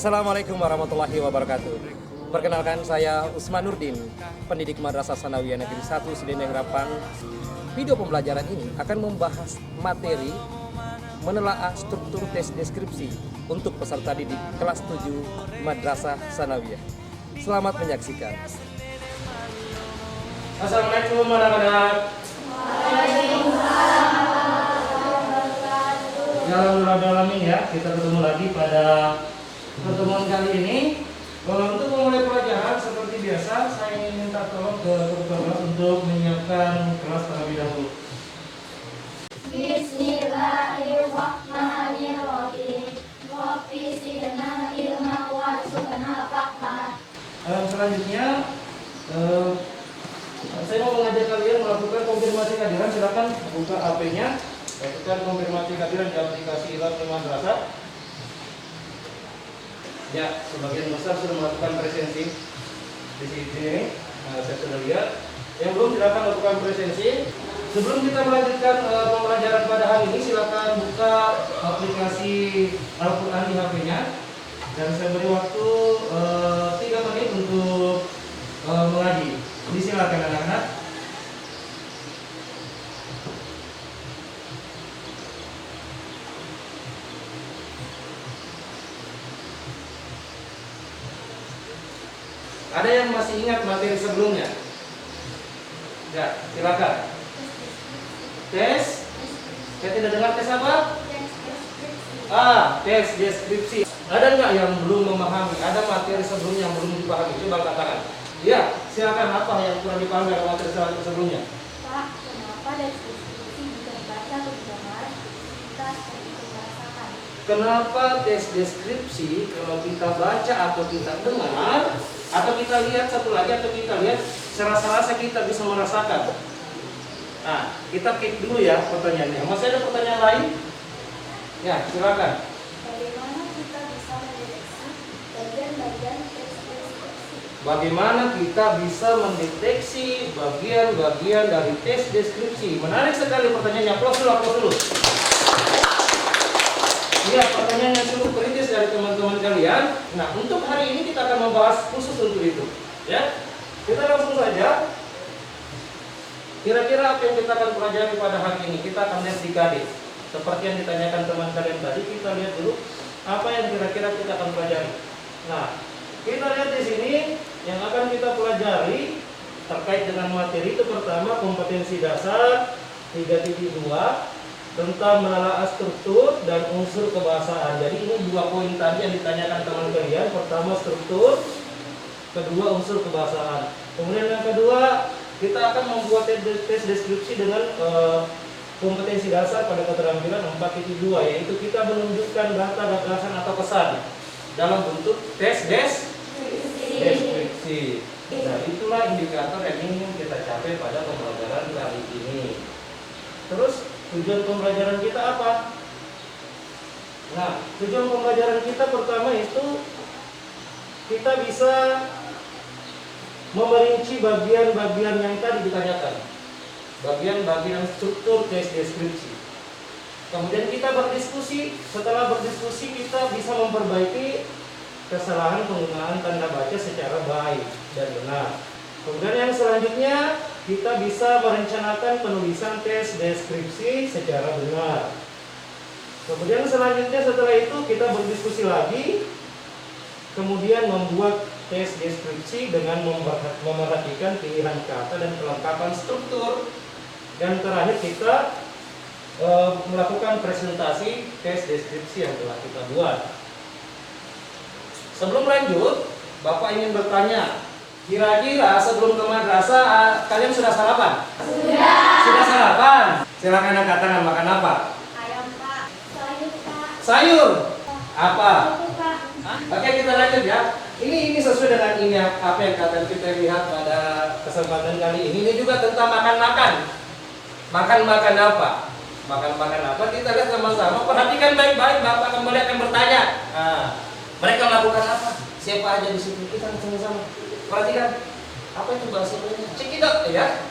Assalamualaikum warahmatullahi wabarakatuh. Perkenalkan, saya Usman Nurdin, pendidik Madrasah Sanawiyah Negeri 1 Sedendeng Rapang. Video pembelajaran ini akan membahas materi menelaah struktur tes deskripsi untuk peserta didik kelas 7 Madrasah Sanawiyah. Selamat menyaksikan. Assalamualaikum anak-anak. Alhamdulillah ya, kita ketemu lagi pada pertemuan kali ini. Kalau untuk memulai pelajaran seperti biasa, saya ingin minta tolong ke kelas untuk menyiapkan kelas terlebih dahulu. Bismillahirrahmanirrahim. Selanjutnya saya mau mengajak kalian melakukan konfirmasi kehadiran. Silakan buka HP-nya, lakukan konfirmasi kehadiran di aplikasi Ilmu Madrasah. Ya, sebagian besar sudah melakukan presensi di sini. Saya sudah lihat. Yang belum, silakan lakukan presensi. Sebelum kita melanjutkan pembelajaran pada hari ini, silakan buka aplikasi Al-Quran di HP-nya. Dan saya beri waktu 3 menit untuk mengaji. Silakan anak-anak. Ada yang masih ingat materi sebelumnya? Ya, silakan. Tes? Saya tidak dengar tes apa? Tes deskripsi. Ada nggak yang belum memahami? Ada materi sebelumnya yang belum dipahami? Coba katakan. Ya, silakan. Apa yang kurang dipahami dari materi sebelumnya? Pak, kenapa deskripsi bisa dibaca atau didengar? Kita seperti merasakan. Kenapa tes deskripsi kalau kita baca atau kita dengar, atau kita lihat satu lagi, atau kita lihat serasa-rasa kita bisa merasakan? Nah, kita keep dulu ya pertanyaannya. Masih ada pertanyaan lain? Ya, silakan. Bagaimana kita bisa mendeteksi bagian-bagian tes deskripsi? Bagaimana kita bisa mendeteksi bagian-bagian dari tes deskripsi? Menarik sekali pertanyaannya. Aplaus dulu. Iya, pertanyaan yang cukup kritis dari teman-teman kalian. Nah, untuk hari ini kita akan membahas khusus untuk itu. Ya, kita langsung saja. Kira-kira apa yang kita akan pelajari pada hari ini? Kita akan lihat di KD. Seperti yang ditanyakan teman kalian tadi, kita lihat dulu apa yang kira-kira kita akan pelajari. Nah, kita lihat di sini yang akan kita pelajari terkait dengan materi itu. Pertama, kompetensi dasar 3.2 tentang menelaah struktur dan unsur kebahasaan. Jadi ini 2 poin tadi yang ditanyakan teman kalian. Pertama struktur, kedua unsur kebahasaan. Kemudian yang kedua, kita akan membuat tes deskripsi dengan kompetensi dasar pada keterampilan 4.2, yaitu kita menunjukkan data gagasan atau pesan dalam bentuk tes deskripsi. Nah, itulah indikator yang ingin kita capai pada pembelajaran kali ini. Terus tujuan pembelajaran kita apa? Nah, tujuan pembelajaran kita pertama itu kita bisa memerinci bagian-bagian yang tadi ditanyakan. Bagian-bagian struktur tes deskripsi. Kemudian kita berdiskusi. Setelah berdiskusi kita bisa memperbaiki kesalahan penggunaan tanda baca secara baik dan benar. Kemudian yang selanjutnya kita bisa merencanakan penulisan tes deskripsi secara benar. Kemudian selanjutnya setelah itu kita berdiskusi lagi, kemudian membuat tes deskripsi dengan memerhatikan pilihan kata dan kelengkapan struktur. Dan terakhir kita melakukan presentasi tes deskripsi yang telah kita buat. Sebelum lanjut, Bapak ingin bertanya, kira-kira sebelum ke madrasah kalian sudah sarapan? Sudah sarapan? Silakan angkat tangan. Makan apa? Ayam, Pak. Sayur, Pak. Sayur? Apa? Itu, Pak. Oke, kita lanjut ya. Ini sesuai dengan ini apa yang akan kita lihat pada kesempatan kali ini. Ini juga tentang makan-makan. Makan-makan apa? Makan-makan apa? Kita lihat sama-sama. Perhatikan baik-baik. Bapak kembali akan bertanya. Nah, mereka melakukan apa? Siapa aja di situ? Kita sama-sama perhatikan. Apa itu bahasanya? Cekidot ya.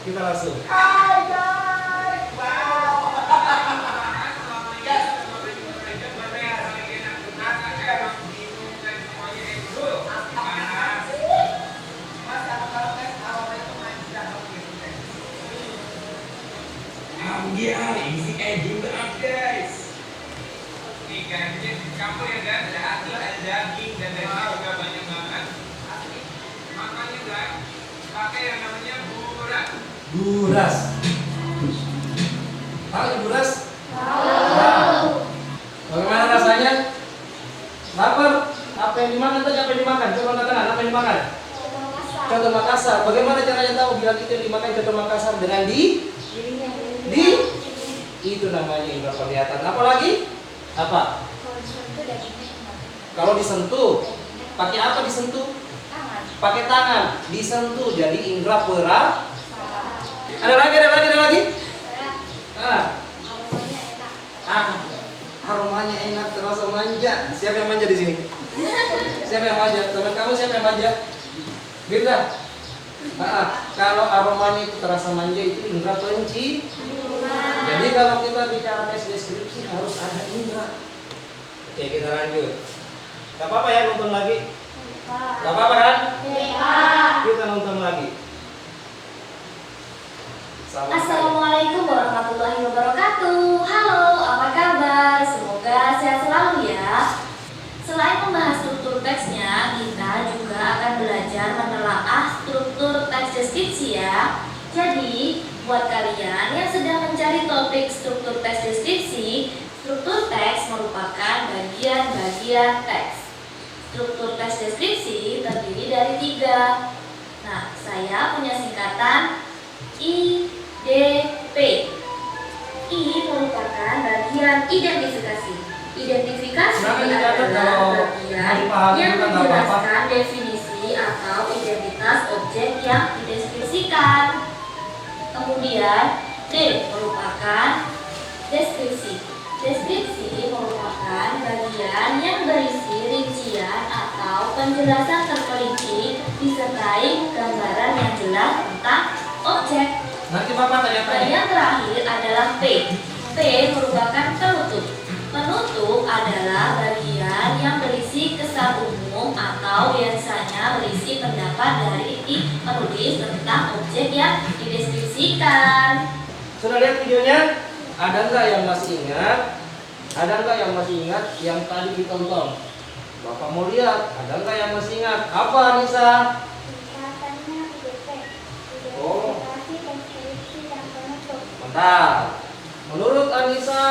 Kita langsung. Hai guys. Wow. Ambiar, easy edging the up guys. Ikan campur ya guys, ada daging dan dagingnya juga banyak banget. Asli. Makanya guys, pakai yang namanya buras. Buras. Tahu buras? Tahu. Bagaimana rasanya? Lapar? Apa yang dimakan tadi? Apa yang dimakan? Coba katakan apa yang dimakan? Coto Makassar. Bagaimana caranya tahu bila kita dimakan coto Makassar dengan di itu namanya indra penglihatan. Apa lagi? Apa? Kalau disentuh, pakai apa disentuh? Pakai tangan. Disentuh jadi indra pera. Ada lagi. Aromanya enak, terasa manja. Siapa yang manja di sini? Siapa yang manja? Teman kamu siapa yang manja? Beda. Kalau aromanya itu terasa manja itu indra penci. Jadi kalau kita bicara tes deskripsi harus ada indra. Oke, kita lanjut. Gak apa-apa ya nonton lagi? Gak apa-apa kan? Kita nonton lagi. Assalamualaikum warahmatullahi wabarakatuh. Halo, apa kabar? Semoga sehat selalu ya. Selain membahas struktur teksnya, kita juga akan belajar menelaah struktur teks deskripsi ya. Jadi, buat kalian yang sedang mencari topik struktur teks deskripsi, struktur teks merupakan bagian-bagian teks. Struktur teks deskripsi terdiri dari 3. Nah, saya punya singkatan IDP. I merupakan bagian identifikasi. Identifikasi adalah bagian yang menjelaskan definisi atau identitas objek yang dideskripsikan. Kemudian D merupakan deskripsi. Deskripsi merupakan bagian yang berisi rincian atau penjelasan terperinci disertai gambaran yang jelas tentang objek. Nanti Bapak tanya-tanya. Dan yang terakhir adalah P. P merupakan penutup. Penutup adalah bagian yang berisi kesan umum atau biasanya berisi pendapat dari penulis tentang objek yang dideskripsikan. Sudah lihat videonya? Ada nggak yang masih ingat? Ada nggak yang masih ingat yang tadi ditonton? Bapak mau lihat, ada nggak yang masih ingat? Apa Anissa? Singkatannya IDP. Oh. Identifikasi, deskripsi, dan penutup. Mantap. Menurut Anissa,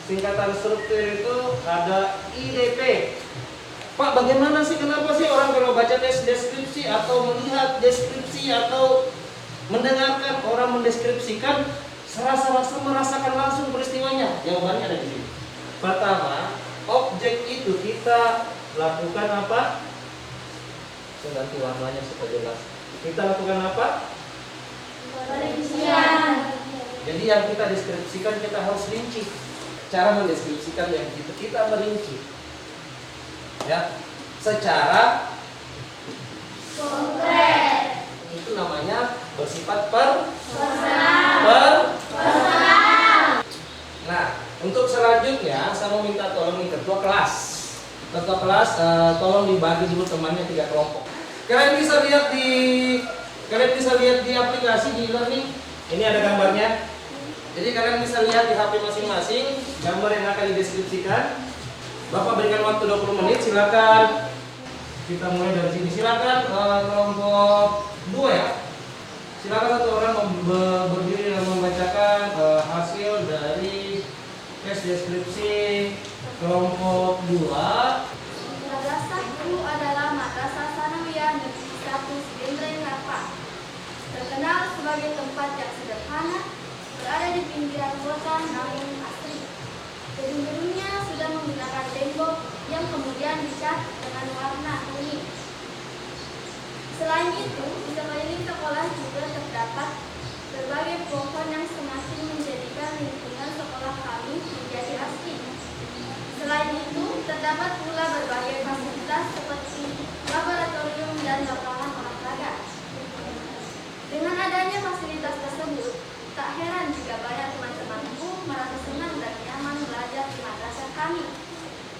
singkatan struktur itu ada IDP. Pak, bagaimana sih, kenapa sih orang kalau baca tes deskripsi atau melihat deskripsi atau mendengarkan orang mendeskripsikan serasa-rasa merasakan langsung peristiwanya? Jawabannya ada di sini. Pertama, objek itu kita lakukan apa? Saya ganti warnanya supaya jelas. Kita lakukan apa? Perincian. Jadi yang kita deskripsikan kita harus rinci. Cara mendeskripsikan yang kita merinci. Ya, secara Konkret. itu namanya bersifat personal. Nah, untuk selanjutnya saya mau minta tolong nih ketua kelas. Ketua kelas tolong dibagi dulu temannya 3 kelompok. Kalian bisa lihat di aplikasi di e-learning. Ini ada gambarnya. Jadi kalian bisa lihat di HP masing-masing gambar yang akan dideskripsikan. Bapak berikan waktu 20 menit, silakan. Kita mulai dari sini. Silakan kelompok 2 ya. Silakan satu orang berdiri dan membacakan hasil dari tes deskripsi kelompok 2. Madrasah Guru adalah Madrasah Sanawiyah Negeri 1 Sdn Rapa. Terkenal sebagai tempat yang sederhana, berada di pinggiran kota namun asri. Gedung-gedungnya sudah menggunakan tembok yang kemudian dicat dengan warna kuning. Selain itu, di sekeliling sekolah juga terdapat berbagai pohon yang semakin menjadikan lingkungan sekolah kami menjadi asri. Selain itu, terdapat pula berbagai fasilitas seperti laboratorium dan lapangan olahraga. Dengan adanya fasilitas tersebut, tak heran jika banyak teman-temanku merasa senang dan nyaman belajar di madrasah kami.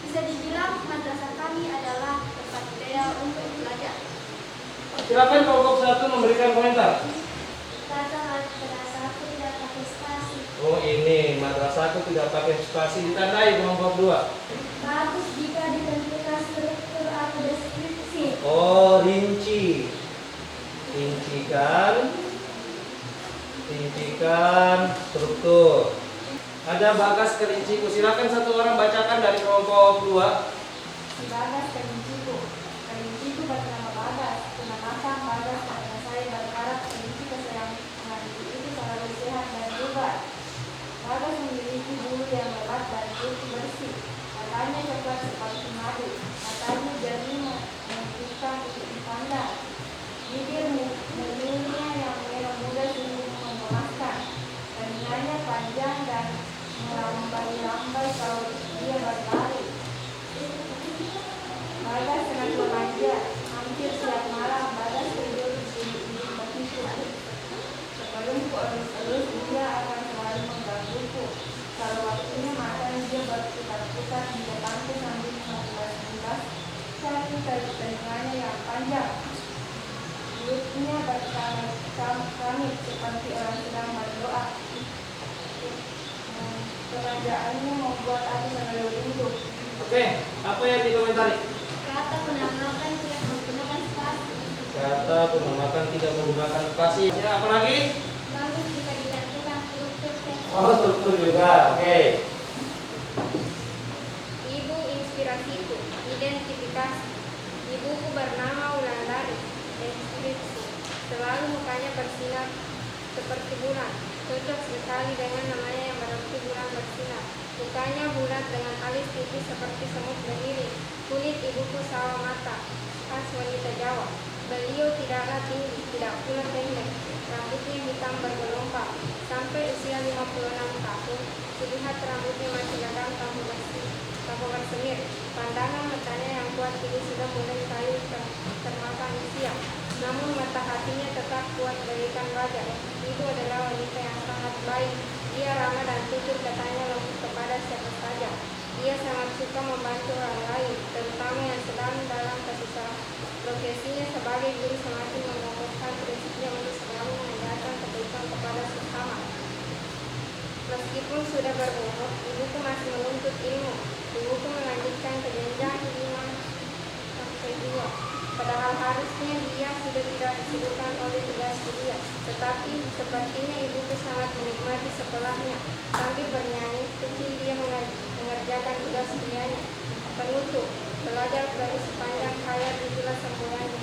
Bisa dibilang madrasah kami adalah tempat ideal untuk belajar. Silakan kelompok 1 memberikan komentar. Kata madrasahku tidak berprestasi. Oh Ini madrasahku tidak pakai spasi, ditandai kelompok 2. Bagus jika ditentukan struktur atau deskripsi. Oh, rinci. Rincikan struktur. Ada Bagas kerinciku. Silakan satu orang bacakan dari kelompok 2. Si Bagas kerinciku. Kerinciku bernama Bagas. Kenamakan Bagas karena saya berharap kerinci kesayangan itu selalu sehat dan bugar. Bagas memiliki bulu yang lebat dan kulit bersih. Matanya coklat seperti madu. Matanya jernih menunjukkan untuk dipandang. Bibir mulutnya yang merah muda sungguh memuaskan. Telinganya panjang dan melambai-lambai kalau dia berlari. Bagas sangat manja. Hampir setiap malam Bagas tidur di sini begitu. Sebelum elus-elus dia akan selalu menggangguku. Kalau waktunya makan dia berputar-putar di depanku sambil mengulas-ulas saking telinganya yang panjang. Mulutnya berkamit seperti orang sedang berdoa. Pengajaannya membuat aku selalu rindu. Oke, apa yang dikomentari? Kata penamakan tidak menggunakan spasi. Kata penamakan tidak menggunakan spasi. Ya, apa lagi? Bagus jika ditentukan struktur teks. Oh, struktur juga. Oke. Ibu inspirasiku, identifikasi. Ibuku bernama Wulandari, deskripsi. Selalu mukanya bersinar seperti bulan. Cocok sekali dengan namanya yang berarti bulan bersinar. Mukanya bulat dengan alis tipis seperti semut berdiri. Kulit ibuku sawo mata, khas wanita Jawa. Beliau tidaklah tinggi, tidak pula pendek. Rambutnya hitam bergelombang. Sampai usia 56 tahun, terlihat rambutnya masih legam tanpa bersemir. Pandangan matanya yang kuat kini sudah mulai kayu termakan usia. Namun mata hatinya tetap kuat bagaikan baja. Itu adalah wanita yang sangat baik. Dia ramah dan tutur katanya lembut kepada siapa saja. Dia sangat suka membantu orang lain, terutama yang sedang dalam kesusahan. Profesinya sebagai guru semakin mengokohkan prinsipnya untuk selalu mengajarkan kebaikan kepada sesama. Meskipun sudah berumur, ibuku masih menuntut ilmu. Ibuku melanjutkan ke jenjang 5-2. Padahal harusnya dia sudah tidak disibukkan oleh tugas kuliah. Tetapi sepertinya ibuku sangat menikmati sekolahnya. Sambil bernyanyi kecil dia mengerjakan tugas kuliahnya. Penutup, belajar dari sepanjang hayat itulah semuanya.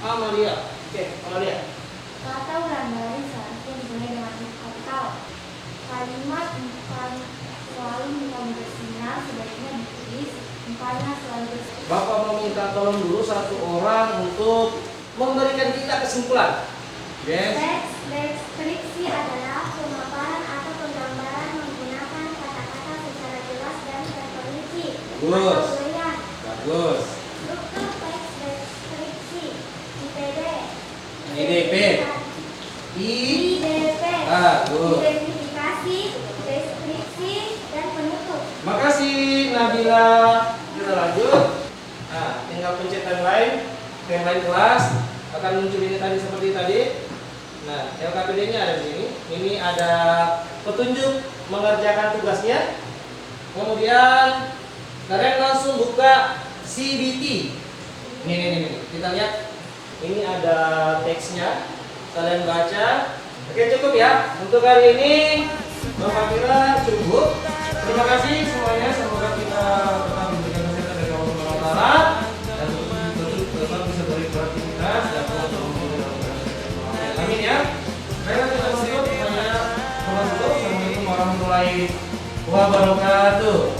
Amalia. Oke, Amalia. Kata Wulandari seharusnya dimulai dengan kapital. Kalimat selalu bersinar sebaiknya ditulis. Mukanya selalu bersih. Bapak meminta tolong dulu satu orang untuk memberikan kita kesimpulan. Yes. Teks deskripsi adalah pemaparan atau penggambaran menggunakan kata-kata secara jelas dan terperinci. Bagus. Atau berian. Bagus. Struktur teks deskripsi IPD. IDP. IDP. Bagus. Identifikasi, deskripsi, dan penutup. Makasih Nabila. Kita lanjut. Nah, tinggal pencet yang lain kelas akan muncul ini tadi seperti tadi. Nah, LKPD-nya ada di sini. Ini ada petunjuk mengerjakan tugasnya. Kemudian kalian langsung buka CBT. Nih. Kita lihat. Ini ada teksnya. Kalian baca. Oke, cukup ya. Untuk hari ini Bapak kira cukup. Terima kasih semuanya. Semoga kita tetap diberikan kesehatan dari Allah Subhanahu wa taala dan tetap bisa beraktivitas dan amin ya. Baiklah, kita lanjut. Assalamualaikum warahmatullahi wabarakatuh.